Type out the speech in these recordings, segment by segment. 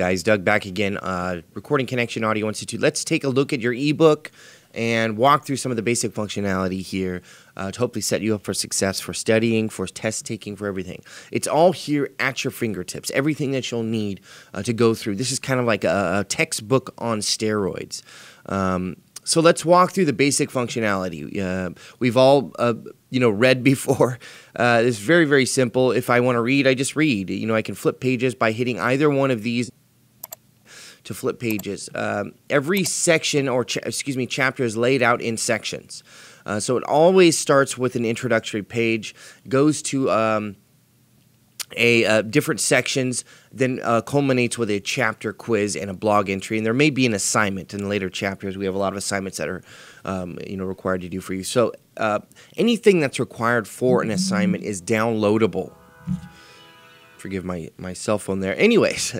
guys? Doug back again, Recording Connection Audio Institute. Let's take a look at your ebook and walk through some of the basic functionality here to hopefully set you up for success, for studying, for test taking, for everything. It's all here at your fingertips, everything that you'll need to go through. This is kind of like a textbook on steroids. So let's walk through the basic functionality. We've all read before. It's very, very simple. If I want to read, I just read. I can flip pages by hitting either one of these to flip pages. Every section or chapter is laid out in sections. So it always starts with an introductory page, goes to different sections, then culminates with a chapter quiz and a blog entry, and there may be an assignment in later chapters. We have a lot of assignments that are required to do for you. So anything that's required for an assignment is downloadable. Forgive my cell phone there. Anyways,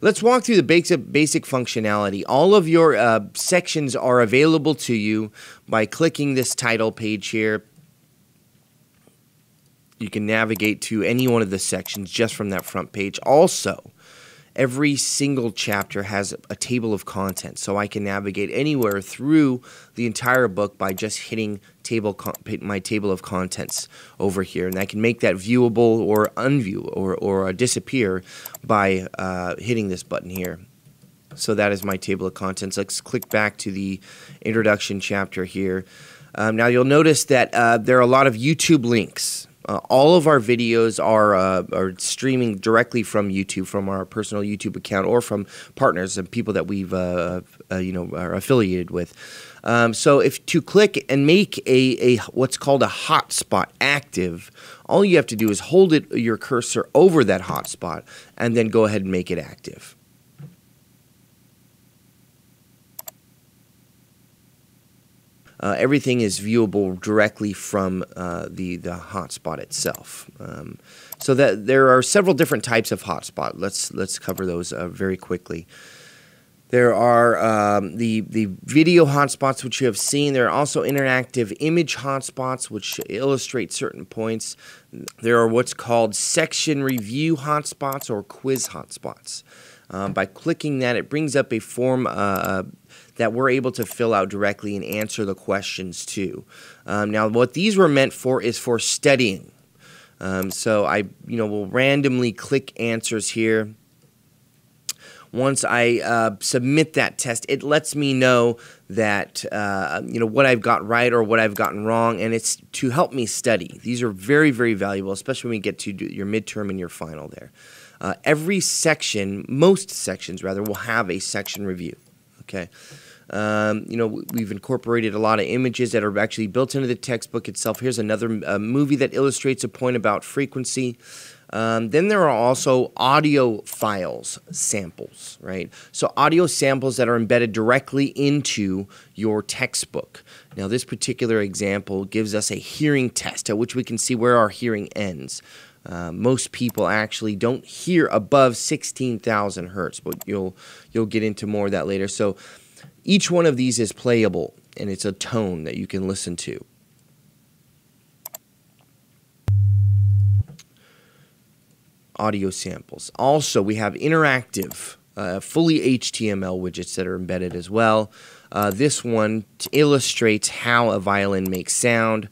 let's walk through the basic functionality. All of your sections are available to you by clicking this title page here. You can navigate to any one of the sections just from that front page. Also, every single chapter has a table of contents, so I can navigate anywhere through the entire book by just hitting my table of contents over here, and I can make that viewable or unview or disappear by hitting this button here. So that is my table of contents. Let's click back to the introduction chapter here. Now you'll notice that there are a lot of YouTube links. All of our videos are streaming directly from YouTube, from our personal YouTube account, or from partners and people that we've are affiliated with. So if to click and make a what's called a hotspot active, all you have to do is hold your cursor over that hotspot and then go ahead and make it active. Everything is viewable directly from the hotspot itself. So that there are several different types of hotspot. Let's cover those very quickly. There are the video hotspots, which you have seen. There are also interactive image hotspots, which illustrate certain points. There are what's called section review hotspots or quiz hotspots. By clicking that, it brings up a form that we're able to fill out directly and answer the questions to. Now, what these were meant for is for studying. So I, will randomly click answers here. Once I submit that test, it lets me know that what I've got right or what I've gotten wrong, and it's to help me study. These are very, very valuable, especially when we get to your midterm and your final there. Every section, most sections rather, will have a section review. Okay, we've incorporated a lot of images that are actually built into the textbook itself. Here's another movie that illustrates a point about frequency. Then there are also audio files, samples, right? So audio samples that are embedded directly into your textbook. Now this particular example gives us a hearing test at which we can see where our hearing ends. Most people actually don't hear above 16,000 hertz, but you'll get into more of that later. So each one of these is playable, and it's a tone that you can listen to. Audio samples. Also, we have interactive, fully HTML widgets that are embedded as well. This one illustrates how a violin makes sound.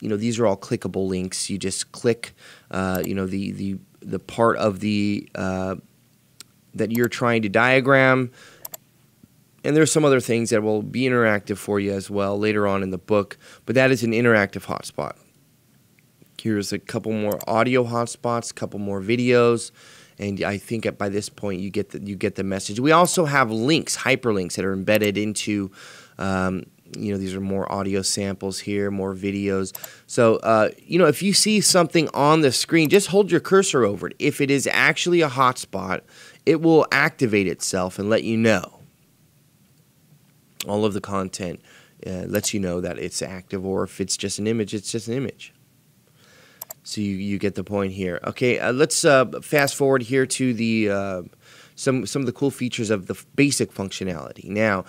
These are all clickable links. You just click, the part of the that you're trying to diagram, and there's some other things that will be interactive for you as well later on in the book. But that is an interactive hotspot. Here's a couple more audio hotspots, a couple more videos, and I think by this point you get the message. We also have links, hyperlinks that are embedded into. These are more audio samples here, more videos. So, if you see something on the screen, just hold your cursor over it. If it is actually a hotspot, it will activate itself and let you know. All of the content lets you know that it's active, or if it's just an image, it's just an image. So you get the point here. Okay, let's fast forward here to the some of the cool features of the basic functionality. Now,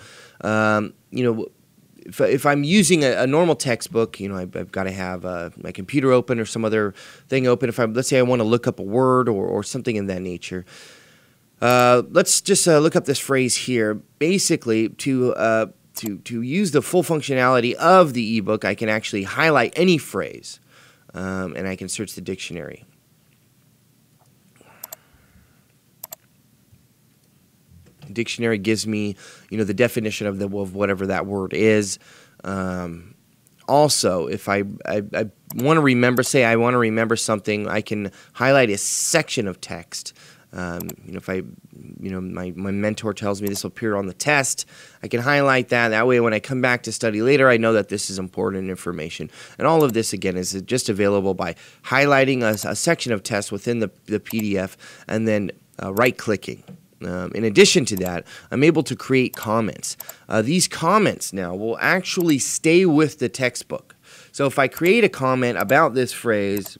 if I'm using a normal textbook, I've got to have my computer open or some other thing open. Let's say I want to look up a word or something in that nature. Let's just look up this phrase here. Basically, to use the full functionality of the ebook, I can actually highlight any phrase, and I can search the dictionary. Dictionary gives me, the definition of whatever that word is. Also, if I want to remember, say I want to remember something, I can highlight a section of text. If my mentor tells me this will appear on the test, I can highlight that. That way, when I come back to study later, I know that this is important information. And all of this, again, is just available by highlighting a section of text within the PDF and then right-clicking. In addition to that, I'm able to create comments. These comments now will actually stay with the textbook. So if I create a comment about this phrase,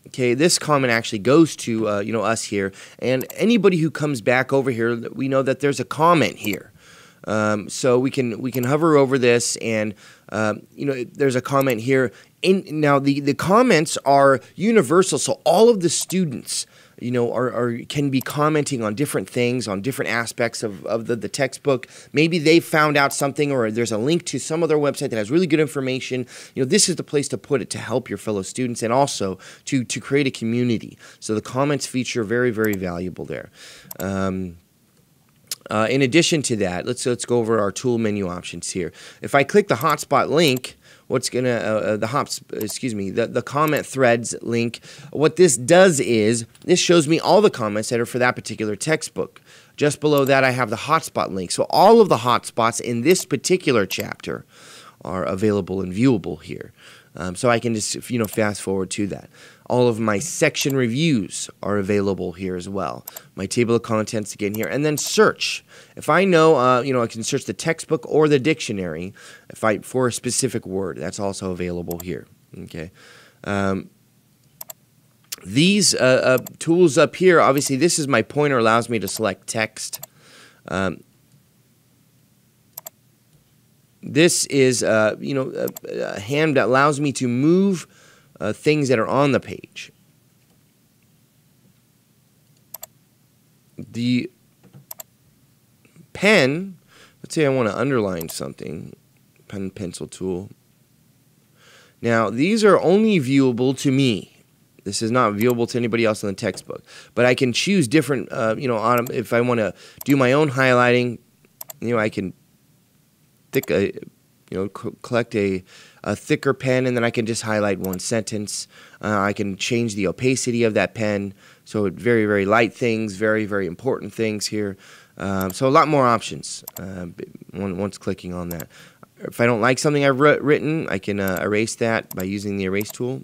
okay, this comment actually goes to us here, and anybody who comes back over here, we know that there's a comment here. So we can hover over this, and there's a comment here. Now the comments are universal, so all of the students can be commenting on different things, on different aspects of the textbook. Maybe they found out something, or there's a link to some other website that has really good information. This is the place to put it to help your fellow students, and also to create a community. So the comments feature very, very valuable there. In addition to that, let's go over our tool menu options here. If I click the hotspot link, what's gonna the comment threads link, what this does is this shows me all the comments that are for that particular textbook. Just below that, I have the hotspot link. So all of the hotspots in this particular chapter are available and viewable here. So I can just fast forward to that. All of my section reviews are available here as well. My table of contents again here, and then search. If I know, I can search the textbook or the dictionary for a specific word. That's also available here. Okay. These tools up here, obviously, this is my pointer, allows me to select text. This is, a hand that allows me to move things that are on the page. The pen, let's say I want to underline something, pen and pencil tool. Now, these are only viewable to me. This is not viewable to anybody else in the textbook. But I can choose different, if I want to do my own highlighting, I can collect a thicker pen, and then I can just highlight one sentence. I can change the opacity of that pen, so very, very light things, very, very important things here. So a lot more options once clicking on that. If I don't like something I've written, I can erase that by using the erase tool.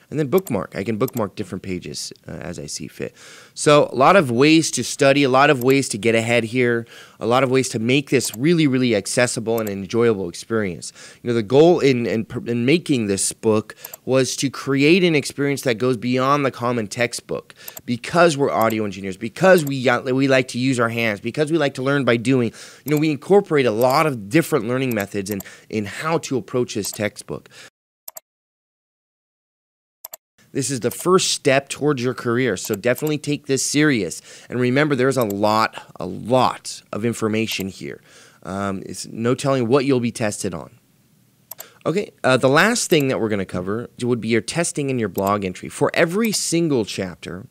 And then bookmark. I can bookmark different pages as I see fit. So a lot of ways to study, a lot of ways to get ahead here, a lot of ways to make this really, really accessible and enjoyable experience. The goal in making this book was to create an experience that goes beyond the common textbook. Because we're audio engineers, because we like to use our hands, because we like to learn by doing, we incorporate a lot of different learning methods in how to approach this textbook. This is the first step towards your career, so definitely take this serious. And remember, there's a lot of information here. It's no telling what you'll be tested on. Okay, the last thing that we're going to cover would be your testing and your blog entry. For every single chapter,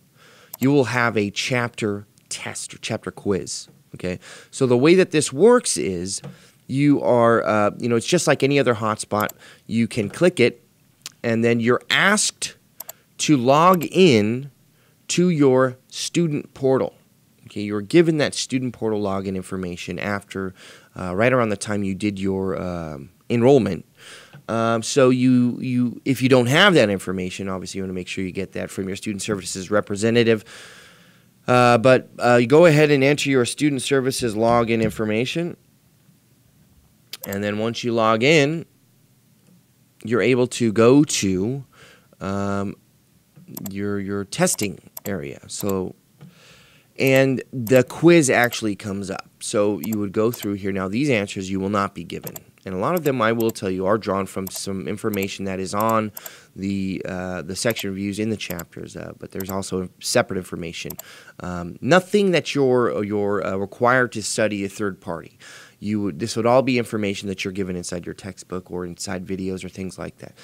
you will have a chapter test or chapter quiz. Okay, so the way that this works is you are, it's just like any other hotspot. You can click it, and then you're asked to log in to your student portal. Okay, you're given that student portal login information after right around the time you did your enrollment. So if you don't have that information, obviously you want to make sure you get that from your student services representative. But you go ahead and enter your student services login information, and then once you log in, you're able to go to your testing area. So, and the quiz actually comes up. So you would go through here. Now these answers you will not be given. And a lot of them, I will tell you, are drawn from some information that is on the section reviews in the chapters, but there's also separate information. Nothing that you're required to study a third party. This would all be information that you're given inside your textbook or inside videos or things like that.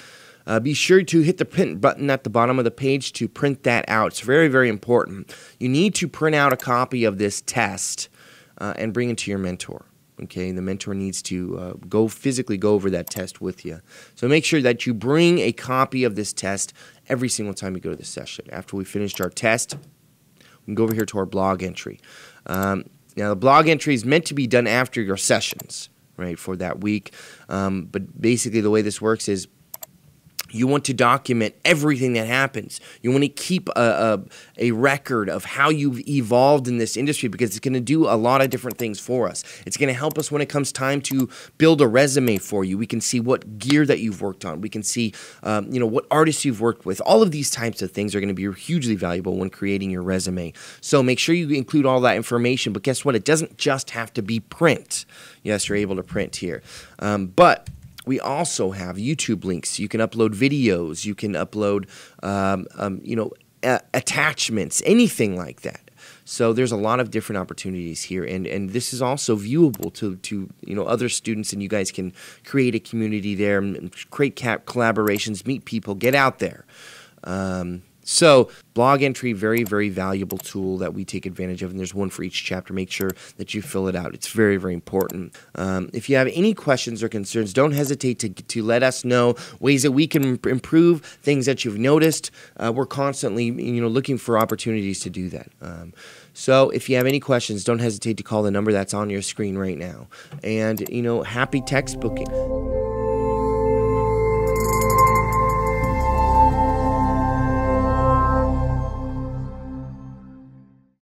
Be sure to hit the print button at the bottom of the page to print that out. It's very, very important. You need to print out a copy of this test and bring it to your mentor. Okay, the mentor needs to physically go over that test with you. So make sure that you bring a copy of this test every single time you go to the session. After we finished our test, we can go over here to our blog entry. Now, the blog entry is meant to be done after your sessions, right, for that week. But basically the way this works is you want to document everything that happens. You want to keep a record of how you've evolved in this industry, because it's going to do a lot of different things for us. It's going to help us when it comes time to build a resume for you. We can see what gear that you've worked on. We can see what artists you've worked with. All of these types of things are going to be hugely valuable when creating your resume. So make sure you include all that information. But guess what? It doesn't just have to be print. Yes, you're able to print here. But we also have YouTube links. You can upload videos. You can upload, attachments, anything like that. So there's a lot of different opportunities here, and this is also viewable to other students, and you guys can create a community there and create collaborations, meet people, get out there. So blog entry, very, very valuable tool that we take advantage of, and there's one for each chapter. Make sure that you fill it out. It's very, very important. If you have any questions or concerns, don't hesitate to let us know ways that we can improve, things that you've noticed. We're constantly looking for opportunities to do that. So if you have any questions, don't hesitate to call the number that's on your screen right now. And happy textbooking.